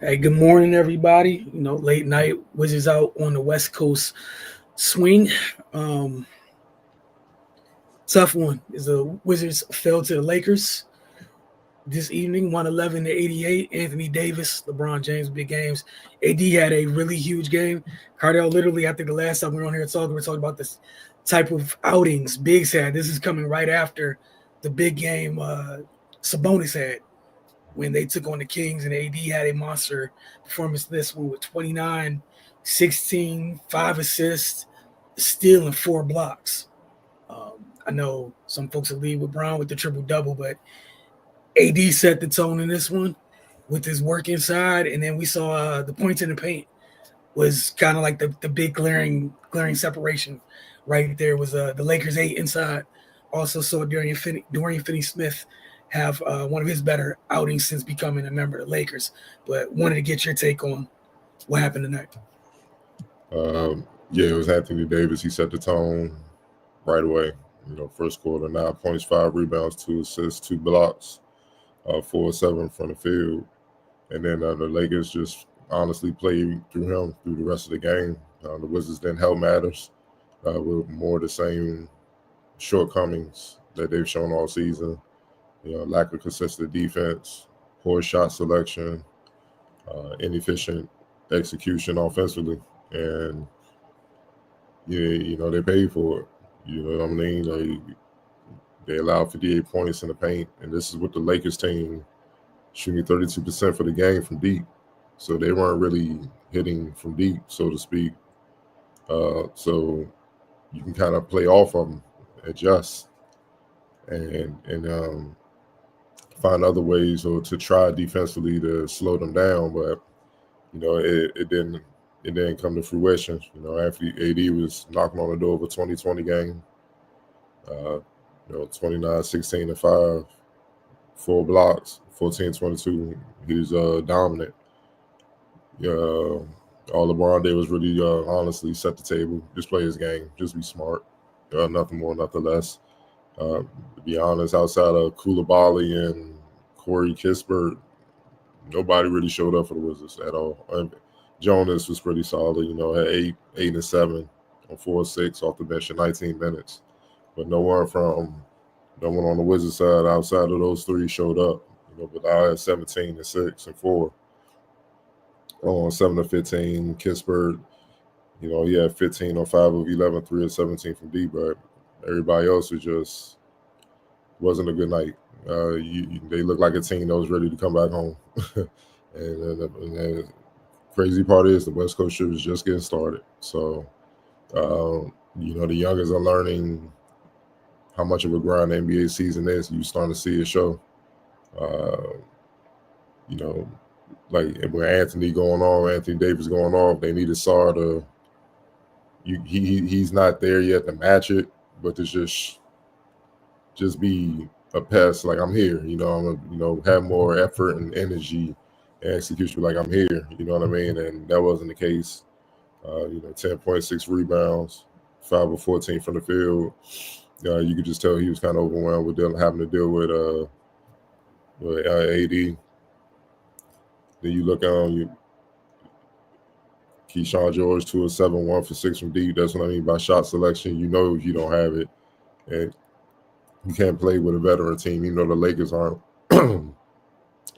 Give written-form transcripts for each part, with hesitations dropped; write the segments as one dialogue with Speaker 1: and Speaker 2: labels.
Speaker 1: Hey, good morning, everybody. Late night Wizards out on the West Coast swing. Um, Tough one is the Wizards fell to the Lakers this evening, 111-88. Anthony Davis, LeBron James, big games. AD had a really huge game. Cardell, literally, I think the last time we were on here talking, we were talking about this type of outings Biggs had. This is coming right after the big game Sabonis had when they took on the Kings, and AD had a monster performance this one with 29, 16, 5 assists, steal, and 4 blocks. I know some folks will lead with Brown with the triple-double, but AD set the tone in this one with his work inside, and then we saw the points in the paint was kind of like the big glaring separation right there was the Lakers 8 inside. Also saw Dorian Finney-Smith have one of his better outings since becoming a member of the Lakers. But wanted to get your take on what happened tonight.
Speaker 2: Yeah, it was Anthony Davis. He set the tone right away. First quarter, 9 points, 5 rebounds, 2 assists, 2 blocks, 4-7 from the field. And then the Lakers just honestly played through him through the rest of the game. The Wizards didn't help matters with more of the same shortcomings that they've shown all season. Lack of consistent defense, poor shot selection, inefficient execution offensively. And, they paid for it. You know what I mean? They allowed 58 points in the paint, and this is with the Lakers team shooting 32% for the game from deep. So they weren't really hitting from deep, so to speak. So you can kind of play off of them, adjust, and find other ways or to try defensively to slow them down. But it didn't come to fruition. After AD was knocking on the door of a 2020 game, 29, 16, and 5, 4 blocks, 14, 22. He was dominant. All LeBron did was really honestly set the table, just play his game, just be smart, nothing more, nothing less. To be honest, outside of Koulibaly and Corey Kispert, nobody really showed up for the Wizards at all. Jonas was pretty solid, had 8 and 7 on 4-6 off the bench in 19 minutes. But no one on the Wizards side outside of those 3 showed up. But I had 17 and 6 and 4 on 7 of 15. Kispert, he had 15 on 5 of 11, 3 of 17 from deep, but everybody else wasn't a good night. They looked like a team that was ready to come back home. and the crazy part is the West Coast trip is just getting started. So, the youngers are learning how much of a grind the NBA season is. You're starting to see it show. Like when Anthony Davis going off, they needed Sar to. He's not there yet to match it, but to just be a pest. Like I'm here, I'm have more effort and energy and execution. Like I'm here, you know what I mean? And that wasn't the case. 10.6 rebounds, 5 of 14 from the field. You could just tell he was kind of overwhelmed with having to deal with AD. Then you look on Keyshawn George 2 of 7, 1 for 6 from deep. That's what I mean by shot selection. You don't have it, and you can't play with a veteran team. The Lakers aren't,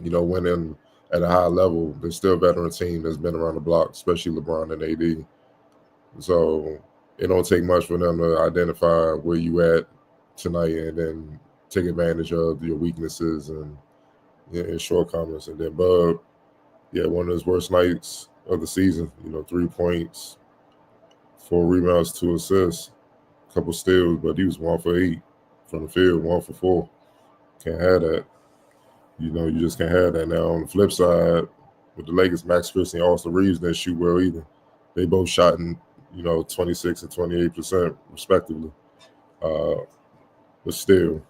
Speaker 2: winning at a high level. They're still a veteran team that's been around the block, especially LeBron and AD. So it don't take much for them to identify where you at tonight and then take advantage of your weaknesses and shortcomings. And then Bub, one of his worst nights of the season. 3 points, 4 rebounds, 2 assists, a couple steals, but he was 1 for 8 from the field, 1 for 4. Can't have that. You just can't have that. Now on the flip side, with the Lakers, Max Christie and Austin Reeves didn't shoot well either. They both shot in 26 and 28% respectively. But still,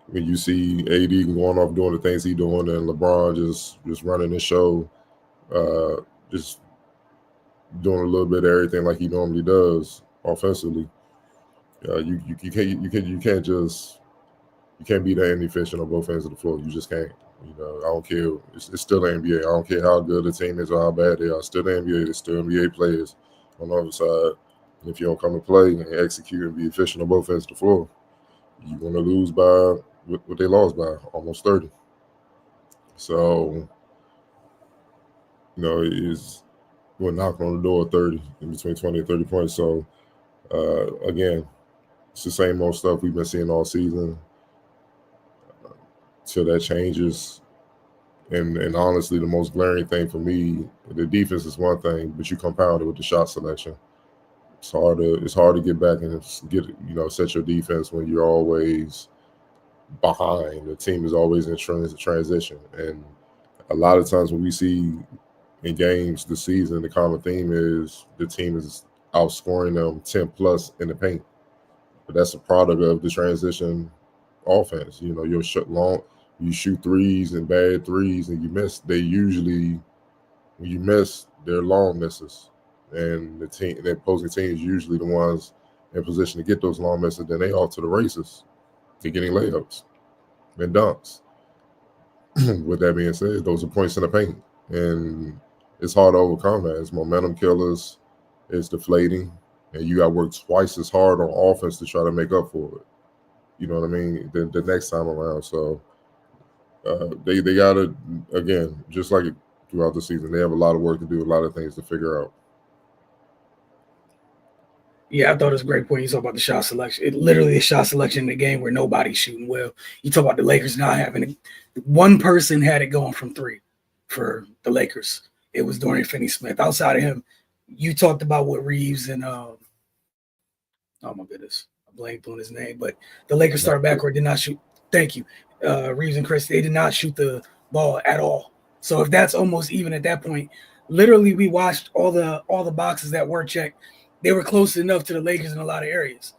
Speaker 2: when you see AD going off doing the things he's doing and LeBron just running the show, just doing a little bit of everything like he normally does offensively, you can't be that inefficient on both ends of the floor. You just can't. I don't care. It's still the NBA. I don't care how good the team is or how bad they are. Still the NBA. There's still NBA players on the other side. And if you don't come to play and execute and be efficient on both ends of the floor, you're going to lose by what they lost by, almost 30. So, we're knocking on the door at 30, in between 20 and 30 points. So, again, it's the same old stuff we've been seeing all season. Till that changes. And honestly, the most glaring thing for me, the defense is one thing, but you compound it with the shot selection. It's hard to get back and set your defense when you're always behind. The team is always in transition. And a lot of times when we see in games this season, the common theme is the team is outscoring them 10 plus in the paint. But that's a product of the transition offense. You'll you shoot threes and bad threes and you miss. When you miss, they're long misses. And the opposing team is usually the ones in position to get those long misses. Then they off to the races. They're getting layups and dunks. With that being said, those are points in the paint. And it's hard to overcome that. It's momentum killers. It's deflating. And you got to work twice as hard on offense to try to make up for it. You know what I mean? The next time around. So they got to, again, just like throughout the season, they have a lot of work to do, a lot of things to figure out.
Speaker 1: Yeah, I thought it was a great point. You talk about the shot selection. It literally is shot selection in the game where nobody's shooting well. You talk about the Lakers not having it. One person had it going from three for the Lakers. It was Dorian Finney-Smith. Outside of him, you talked about what Reeves and oh my goodness, I blanked on his name, but the Lakers start backcourt did not shoot. Thank you, Reeves and Chris. They did not shoot the ball at all. So if that's almost even at that point, literally we watched all the boxes that were checked. They were close enough to the Lakers in a lot of areas.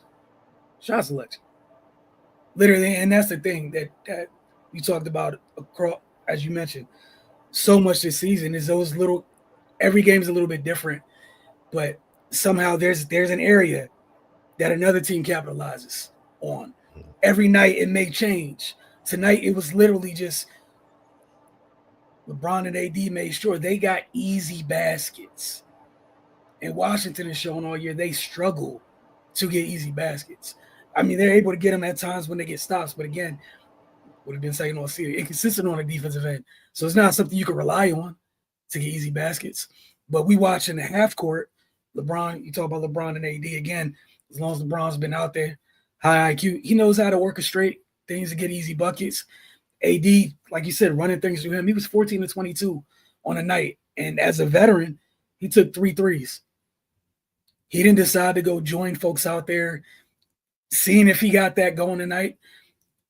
Speaker 1: Shot selection. Literally, and that's the thing that you talked about across, as you mentioned, so much this season is those little, every game is a little bit different, but somehow there's an area that another team capitalizes on. Every night it may change. Tonight it was literally just LeBron and AD made sure they got easy baskets. And Washington is showing all year they struggle to get easy baskets. I mean, they're able to get them at times when they get stops, but again, would have been second all season, inconsistent on the defensive end. So it's not something you can rely on to get easy baskets. But we watch in the half court, LeBron, you talk about LeBron and AD again, as long as LeBron's been out there, high IQ, he knows how to orchestrate things to get easy buckets. AD, like you said, running things through him. He was 14 to 22 on a night. And as a veteran, he took 3 threes. He didn't decide to go join folks out there, seeing if he got that going tonight.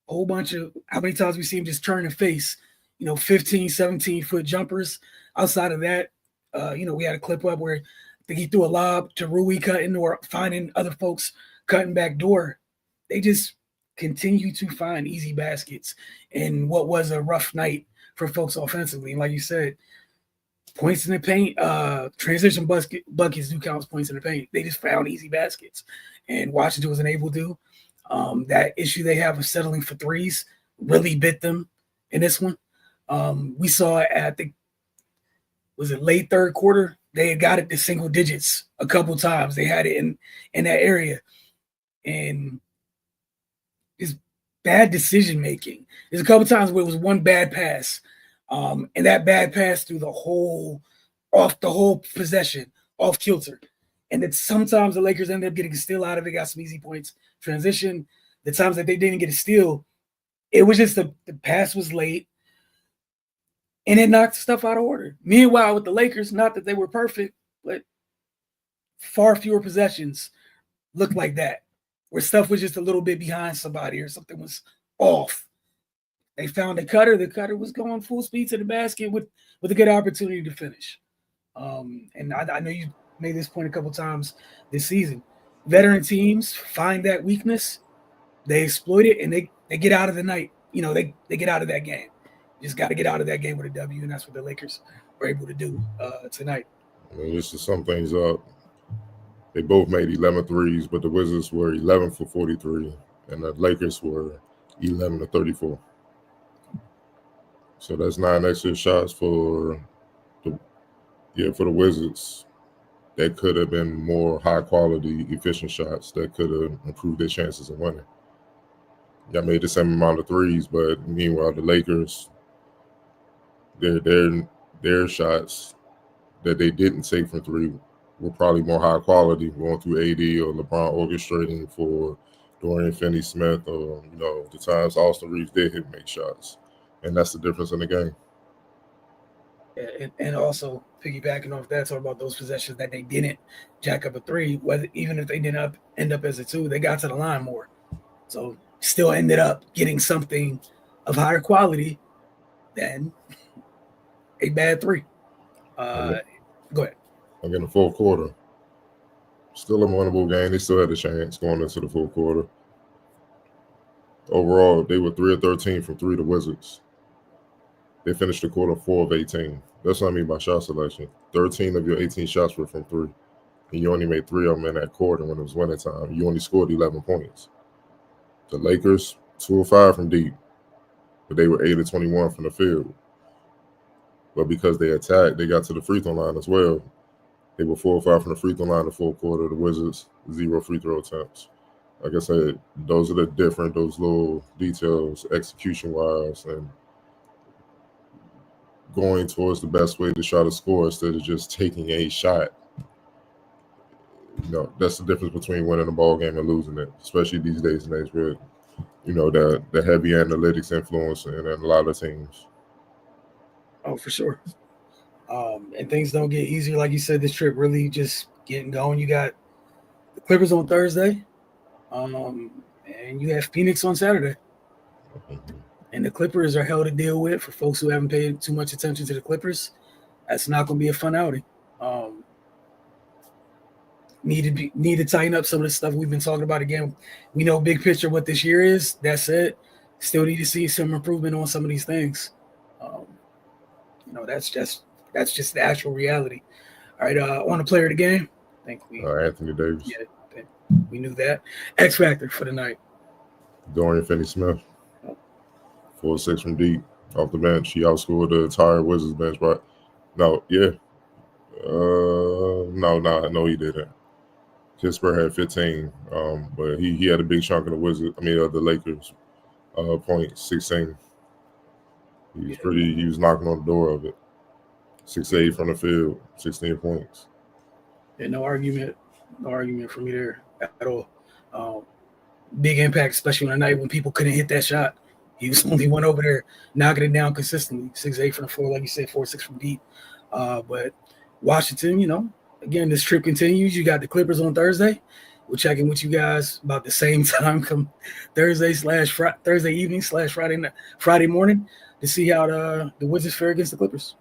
Speaker 1: A whole bunch of, how many times we see him just turn and face, 15, 17-foot jumpers. Outside of that, we had a clip up where I think he threw a lob to Rui cutting or finding other folks cutting back door. They just continue to find easy baskets in what was a rough night for folks offensively. And like you said, points in the paint, transition buckets do count as points in the paint. They just found easy baskets. And Washington wasn't able to. That issue they have of settling for threes really bit them in this one. We saw at was it late third quarter? They had got it to single digits a couple times. They had it in that area. And it's bad decision making. There's a couple times where it was one bad pass. And that bad pass through off the whole possession, off kilter. And that sometimes the Lakers ended up getting a steal out of it, got some easy points. Transition, the times that they didn't get a steal, it was just the pass was late, and it knocked stuff out of order. Meanwhile, with the Lakers, not that they were perfect, but far fewer possessions looked like that, where stuff was just a little bit behind somebody or something was off. They found a cutter. The cutter was going full speed to the basket with a good opportunity to finish. And I know you made this point a couple times this season. Veteran teams find that weakness, they exploit it, and they get out of the night. They get out of that game. You just got to get out of that game with a W, and that's what the Lakers were able to do tonight.
Speaker 2: Just to sum things up, they both made 11 threes, but the Wizards were 11 for 43, and the Lakers were 11 to 34. So that's 9 extra shots for the Wizards. That could have been more high quality, efficient shots that could have improved their chances of winning. Y'all made the same amount of threes, but meanwhile the Lakers, their shots that they didn't take from three were probably more high quality, going through AD or LeBron orchestrating for Dorian Finney-Smith, or the times Austin Reeves did make shots, and that's the difference in the game.
Speaker 1: And also piggybacking off that, talk about those possessions that they didn't jack up a three, whether even if they didn't end up as a two, they got to the line more. So still ended up getting something of higher quality than a bad three. Go ahead.
Speaker 2: Again, the fourth quarter, still a winnable game. They still had a chance going into the fourth quarter. Overall, they were 3 of 13 from three, the Wizards. They finished the quarter 4 of 18. That's what I mean by shot selection. 13 of your 18 shots were from three, and you only made 3 of them in that quarter when it was winning time. You only scored 11 points. The Lakers, 2 of 5 from deep, but they were 8 of 21 from the field. But because they attacked, they got to the free throw line as well. They were 4 or 5 from the free throw line in the fourth quarter. The Wizards, 0 free throw attempts. Like I said, those are those little details, execution-wise, and going towards the best way to try to score instead of just taking a shot. That's the difference between winning a ball game and losing it, especially these days and age with, the heavy analytics influence in a lot of teams.
Speaker 1: Oh, for sure. And things don't get easier. Like you said, this trip really just getting going. You got the Clippers on Thursday, and you have Phoenix on Saturday. And the Clippers are hell to deal with. For folks who haven't paid too much attention to the Clippers, that's not going to be a fun outing. Need to tighten up some of the stuff we've been talking about. Again, we know big picture what this year is. That's it. Still need to see some improvement on some of these things. That's just the actual reality. All right, on the player of the game, I think
Speaker 2: Anthony Davis.
Speaker 1: Yeah, we knew that. X factor for the night.
Speaker 2: Dorian Finney-Smith, 4 of 6 from deep off the bench. He outscored the entire Wizards bench, but no, he didn't. Kispert had 15, but he had a big chunk of the Lakers points, 16. He was knocking on the door of it. 6-8 from the field, 16 points.
Speaker 1: Yeah, no argument for me there at all. Big impact, especially on a night when people couldn't hit that shot. He was the only one over there knocking it down consistently. 6-8 from the floor, like you said, 4-6 from deep. But Washington, again, this trip continues. You got the Clippers on Thursday. We'll check in with you guys about the same time come Thursday evening / Friday morning to see how the Wizards fare against the Clippers.